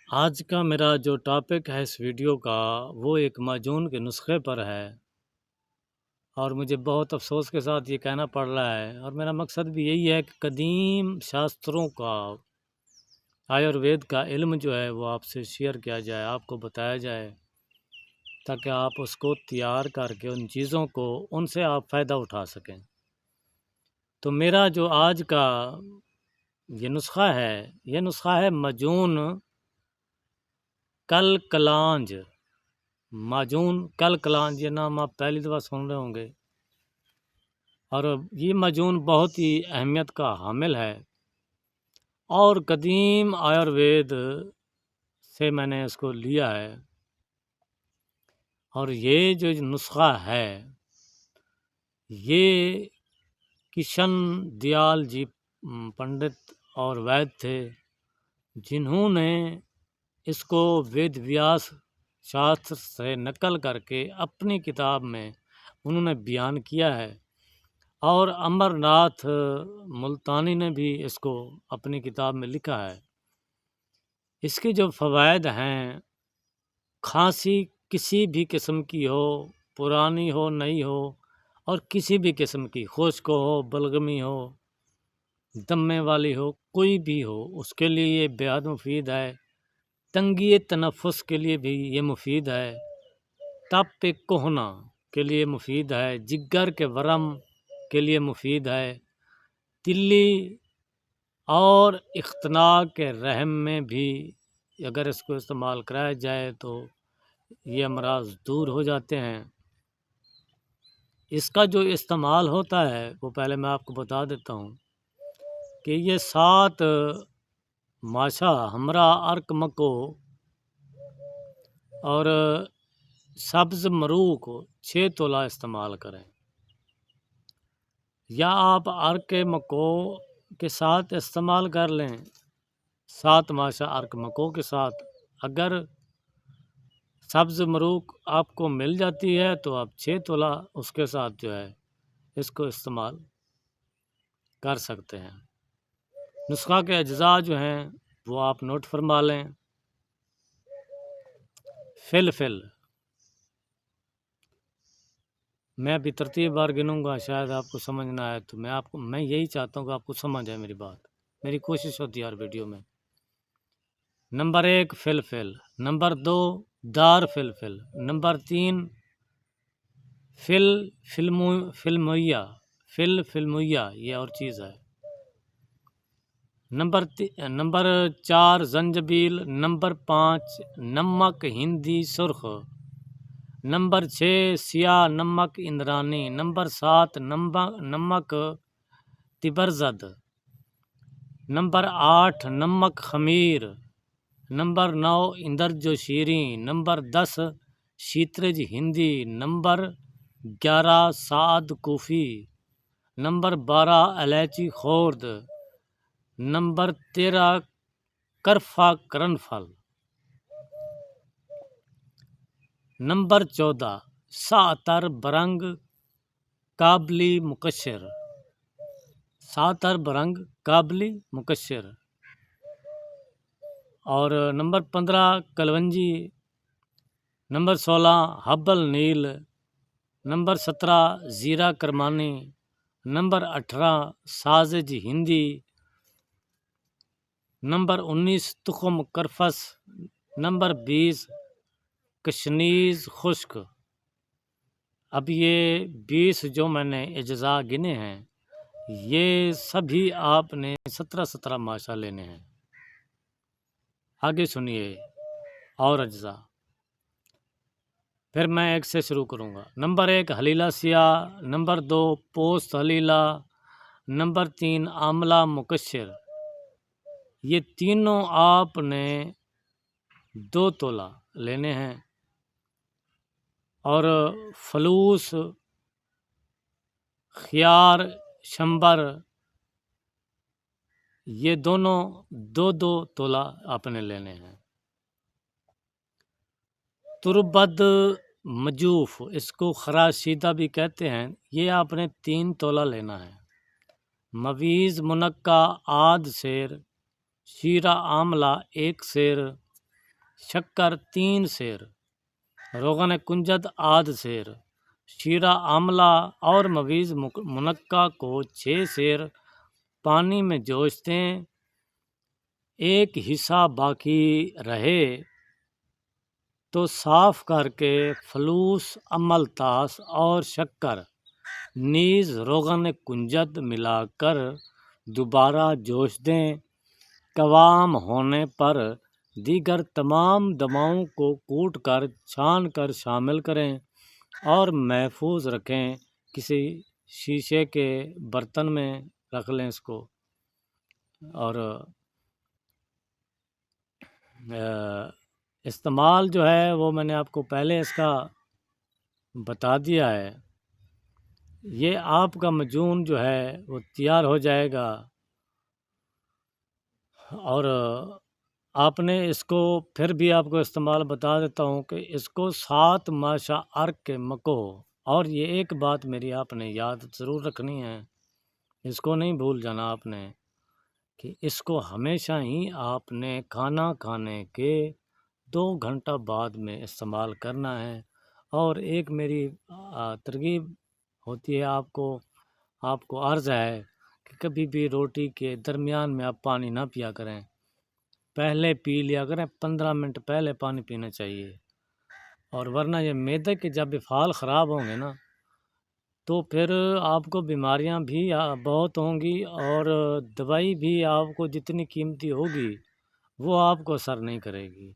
آج کا میرا جو ٹاپک ہے اس ویڈیو کا وہ ایک معجون کے نسخے پر ہے، اور مجھے بہت افسوس کے ساتھ یہ کہنا پڑ رہا ہے، اور میرا مقصد بھی یہی ہے کہ قدیم شاستروں کا آیوروید کا علم جو ہے وہ آپ سے شیئر کیا جائے، آپ کو بتایا جائے، تاکہ آپ اس کو تیار کر کے ان چیزوں کو ان سے آپ فائدہ اٹھا سکیں۔ تو میرا جو آج کا یہ نسخہ ہے معجون کل کلانج۔ معجون کل کلانج، یہ نام آپ پہلی دفعہ سن رہے ہوں گے، اور یہ معجون بہت ہی اہمیت کا حامل ہے، اور قدیم آیوروید سے میں نے اس کو لیا ہے، اور یہ جو نسخہ ہے یہ کشن دیال جی پنڈت اور وید تھے، جنہوں نے اس کو وید ویاس شاستر سے نقل کر کے اپنی کتاب میں انہوں نے بیان کیا ہے، اور امر ناتھ ملتانی نے بھی اس کو اپنی کتاب میں لکھا ہے۔ اس کے جو فوائد ہیں، کھانسی کسی بھی قسم کی ہو، پرانی ہو نئی ہو، اور کسی بھی قسم کی، خشک ہو بلغمی ہو دمے والی ہو، کوئی بھی ہو، اس کے لیے یہ بےحد مفید ہے۔ تنگی تنفس کے لیے بھی یہ مفید ہے، تپ کہنا کے لیے مفید ہے، جگر کے ورم کے لیے مفید ہے، تلی اور اختناق کے رحم میں بھی اگر اس کو استعمال کرایا جائے تو یہ امراض دور ہو جاتے ہیں۔ اس کا جو استعمال ہوتا ہے وہ پہلے میں آپ کو بتا دیتا ہوں کہ یہ 7 ماشا ہمرا ارک مکو اور سبز مرو کو 6 تولہ استعمال کریں، یا آپ ارک مکو کے ساتھ استعمال کر لیں، 7 ماشا ارک مکو کے ساتھ۔ اگر سبز مروک آپ کو مل جاتی ہے تو آپ 6 تولہ اس کے ساتھ جو ہے اس کو استعمال کر سکتے ہیں۔ نسخہ کے اجزاء جو ہیں وہ آپ نوٹ فرما لیں۔ فلفل، میں ابھی ترتیب بار گنوں گا، شاید آپ کو سمجھ نہ آئے، تو میں یہی چاہتا ہوں کہ آپ کو سمجھ آئے میری بات، میری کوشش ہوتی ہے ہر ویڈیو میں۔ نمبر 1 فلفل، نمبر 2 دار فلفل، نمبر 3 فلمویا یہ اور چیز ہے، نمبر 4 زنجبیل، نمبر 5 نمک ہندی سرخ، نمبر 6 سیاہ نمک اندرانی، نمبر 7 نمک تبرزد، نمبر 8 نمک خمیر، نمبر 9 اندرجو شیریں، نمبر 10 شیترج ہندی، نمبر 11 سعد کوفی، نمبر 12 الائچی خورد، نمبر 13 کرفا کرنفل، نمبر 14 ساتر برنگ کابلی مکشر، ساتر برنگ کابلی مکشر، اور نمبر 15 کلونجی، نمبر 16 حبل نیل، نمبر 17 زیرہ کرمانی، نمبر 18 سازج ہندی، نمبر 19 تخم کرفس، نمبر 20 کشنیز خشک۔ اب یہ 20 جو میں نے اجزاء گنے ہیں، یہ سبھی آپ نے 17 ماشا لینے ہیں۔ آگے سنیے اور اجزاء، پھر میں ایک سے شروع کروں گا۔ نمبر 1 حلیلہ سیاہ، نمبر 2 پوست حلیلہ، نمبر 3 آملہ مکشر۔ یہ تینوں آپ نے 2 تولہ لینے ہیں، اور فلوس، خیار، شمبر، یہ دونوں 2 تولہ آپ نے لینے ہیں۔ تربد مجوف، اس کو خراشیدہ بھی کہتے ہیں، یہ آپ نے 3 تولہ لینا ہے۔ مویز منقع آدھ سیر، شیرہ آملہ 1 سیر، شکر 3 سیر، روغن کنجد آدھ سیر، شیرہ آملہ اور مویز منقع کو 6 سیر پانی میں جوش دیں، ایک حصہ باقی رہے تو صاف کر کے فلوس، املتاس اور شکر نیز روغن کنجد ملا کر دوبارہ جوش دیں۔ قوام ہونے پر دیگر تمام دواؤں کو کوٹ کر چھان کر شامل کریں اور محفوظ رکھیں، کسی شیشے کے برتن میں رکھ لیں اس کو۔ اور استعمال جو ہے وہ میں نے آپ کو پہلے اس کا بتا دیا ہے۔ یہ آپ کا معجون جو ہے وہ تیار ہو جائے گا، اور آپ نے اس کو پھر بھی آپ کو استعمال بتا دیتا ہوں کہ اس کو 7 ماشا عرق کے مکو، اور یہ ایک بات میری آپ نے یاد ضرور رکھنی ہے، اس کو نہیں بھول جانا آپ نے، کہ اس کو ہمیشہ ہی آپ نے کھانا کھانے کے 2 گھنٹہ بعد میں استعمال کرنا ہے۔ اور ایک میری ترغیب ہوتی ہے آپ کو عرض ہے کہ کبھی بھی روٹی کے درمیان میں آپ پانی نہ پیا کریں، پہلے پی لیا کریں، 15 منٹ پہلے پانی پینا چاہیے، اور ورنہ یہ معدے کے جب افعال خراب ہوں گے نا تو پھر آپ کو بیماریاں بھی بہت ہوں گی، اور دوائی بھی آپ کو جتنی قیمتی ہوگی وہ آپ کو اثر نہیں کرے گی۔